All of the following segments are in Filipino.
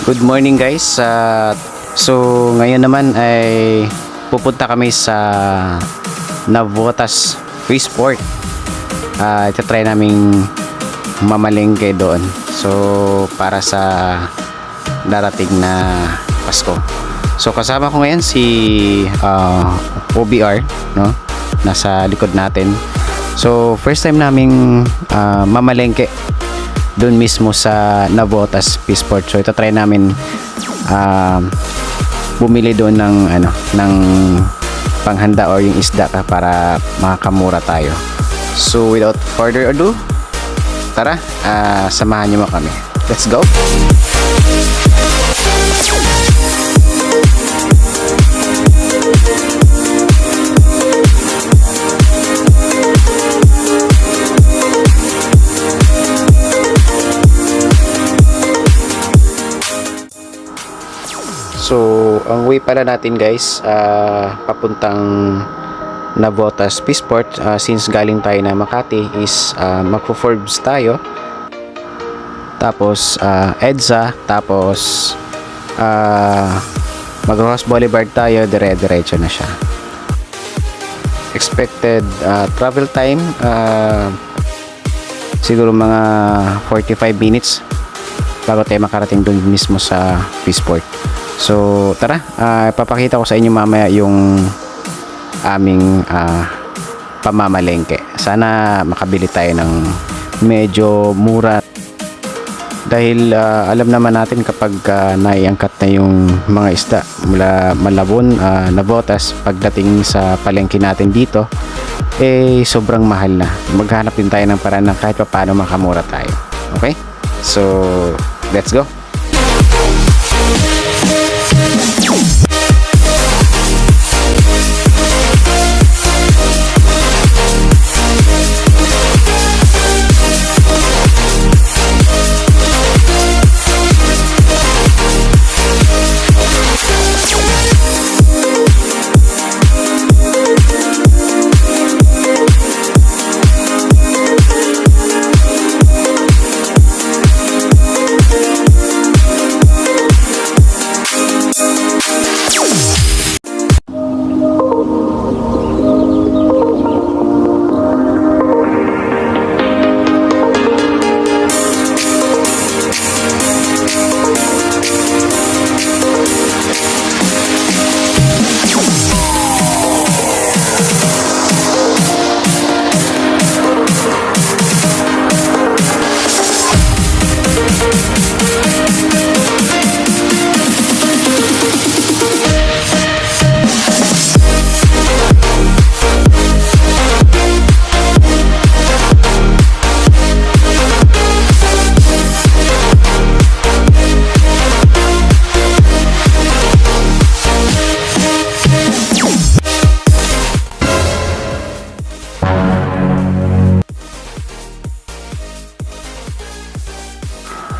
Good morning guys. So ngayon naman ay pupunta kami sa Navotas Fishport. Ito try naming mamalengke doon. So para sa darating na Pasko. So kasama ko ngayon si OBR, no? Nasa likod natin. So first time naming mamalengke doon mismo sa Navotas Fishport. So ito try namin bumili doon ng ng panghanda or yung isda para makakamura tayo. So without further ado, tara, samahan niyo mo kami. Let's go. So, ang way pala natin guys, papuntang Navotas Fishport, since galing tayo na Makati is magpo-Forbes tayo. Tapos EDSA, tapos mag-Rojas Boulevard tayo, dire-diretso na siya. Expected travel time siguro mga 45 minutes bago tayo makarating doon mismo sa Fishport. So tara, ipapakita ko sa inyo mamaya yung aming pamamalengke. Sana makabili tayo ng medyo mura dahil alam naman natin kapag naiangkat na yung mga isda mula Malabon, Navotas, pagdating sa palengke natin dito sobrang mahal na. Maghanap din tayo ng paraan na kahit paano makamura tayo. Okay? So let's go.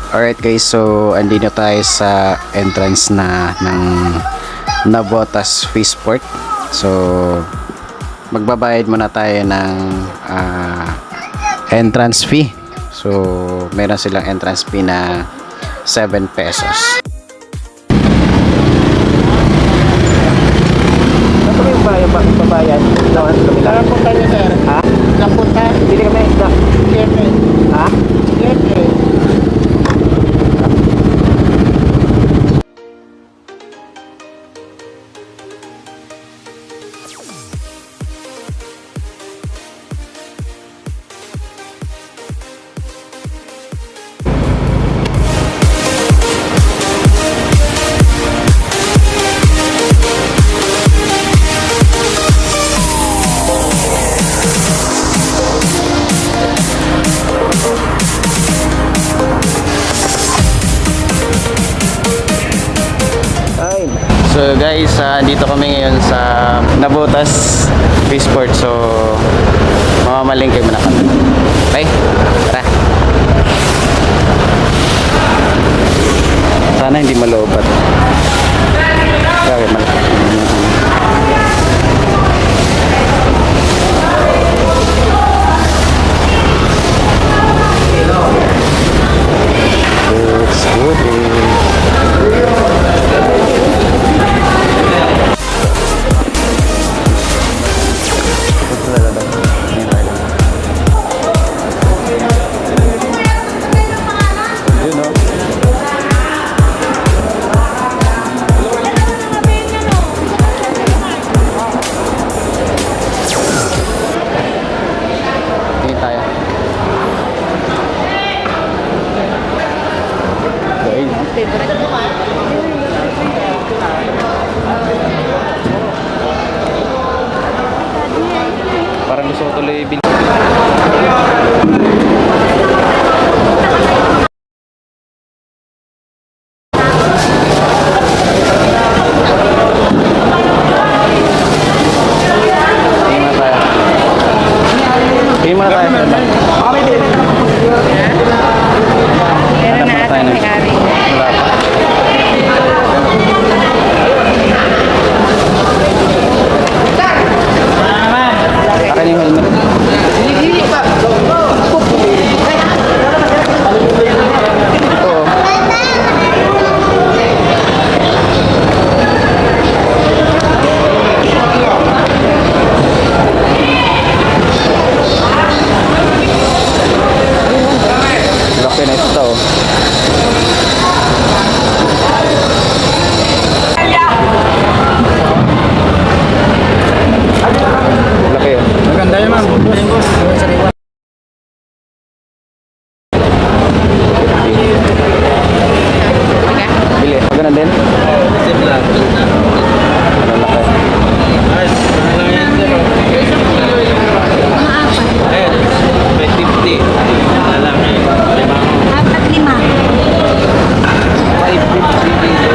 Alright guys, so andito tayo sa entrance na ng Navotas Fishport. So magbabayad muna tayo ng entrance fee. So meron silang entrance fee na 7 pesos. Ano ba yung babayad? Ilang punta niyo sir? Ha? Ilang punta? Bili kami isda. 7. Ha? 7. So guys, dito kami ngayon sa Navotas Fishport. So mamamalengke muna kami. Okay? Tara. Sana hindi malobat. Grabe, malaki. It's good. Meron na ata may-ari. Akin yung helmet. Ito. Laki na ito. Laki yun. Maganda yun, ma'am. Bili. Maganda din. Same lang. Ano laki. Nice. Ano lang yan, sir? Ayan, 550. Lalaki. Limang. Apat lima. 550 dito.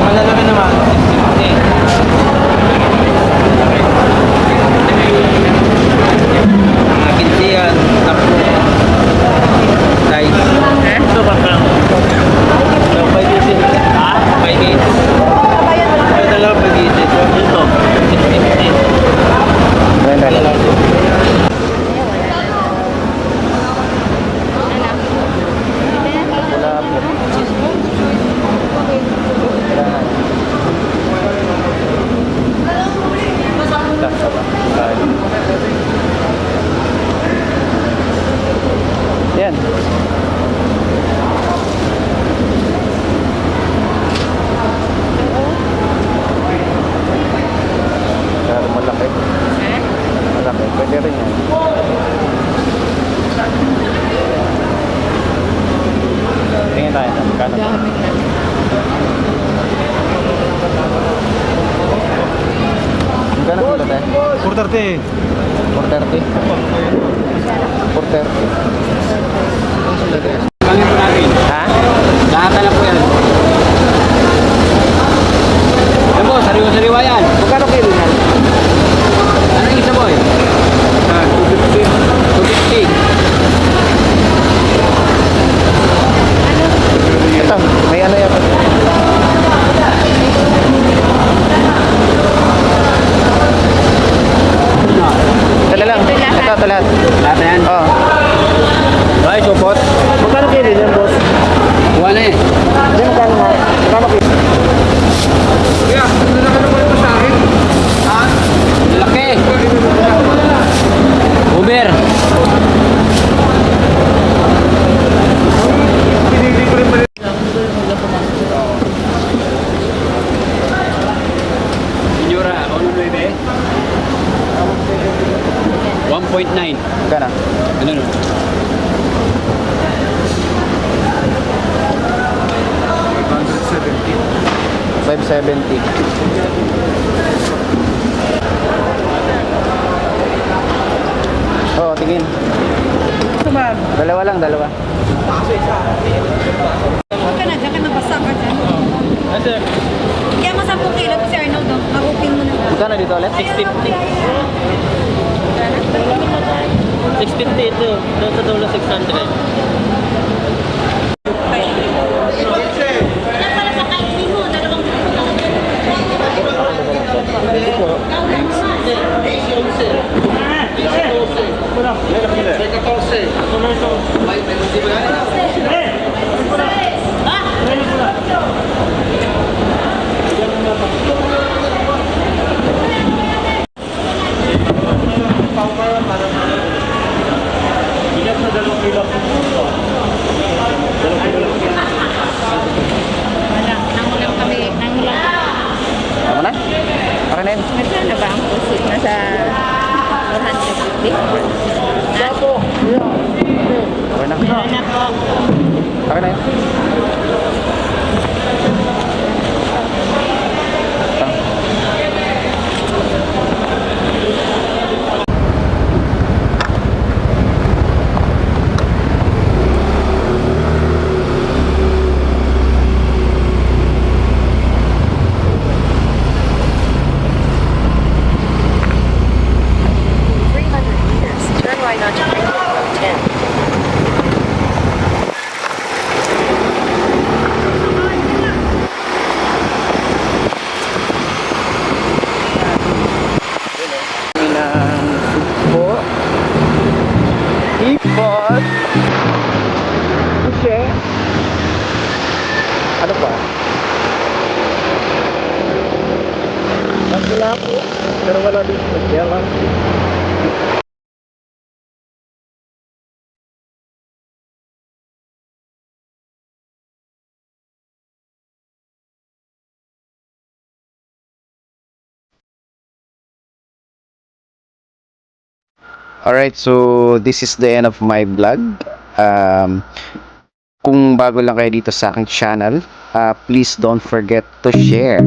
Malalaki naman. 650. Mga kinsiyan. Tapos. Size. Ito ba ka? So, 580. Ha? 580. May dalawa 580. So, ito. 650. Maganda lang. Wala po. Yan. Pero malaki. Malaki. Pwede rin yan. Tingin tayo sa magkano. Magkano kilo tayo? 430. 430? 430. Kangin po natin. Ha? Lahat na po yan. Yan po, sariwa-sariwa yan. Magkano kilo yan? Anong isa boy? 250. 250. Ito, may ano yan. Ito lang. Ito lahat. Lahat na yan. Oo. Ay, supot. Magkano kilo yan, boss? Buwan na eh. Hindi, magkano mo? Magkano kilo? Kuya, ano na ka naman ito sa akin? Ha? Laki. Uber. Senyora, ano bebe? 1.9. Magkano? Ano no? 570. Oo, tingin. Dalawa lang, dalawa. Huwag ka na, dyan ka nabasa ka dyan. Ano sir? Kaya mo 10 kilo to si Arnoldo. Mag-uping mo na. Magkano dito ulit? 650. 650 ito. Doon sa dulo 600. Wala, nangulang kami. Nangulang. Tama na? Okay na yun. Nagkano na ba ang pusit? Nasa 450? Okay na. Ano po? Okay na yun. wala dito. Kaya lang. Alright, so this is the end of my vlog. Kung bago lang kayo dito sa aking channel, please don't forget to share,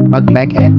mag-like and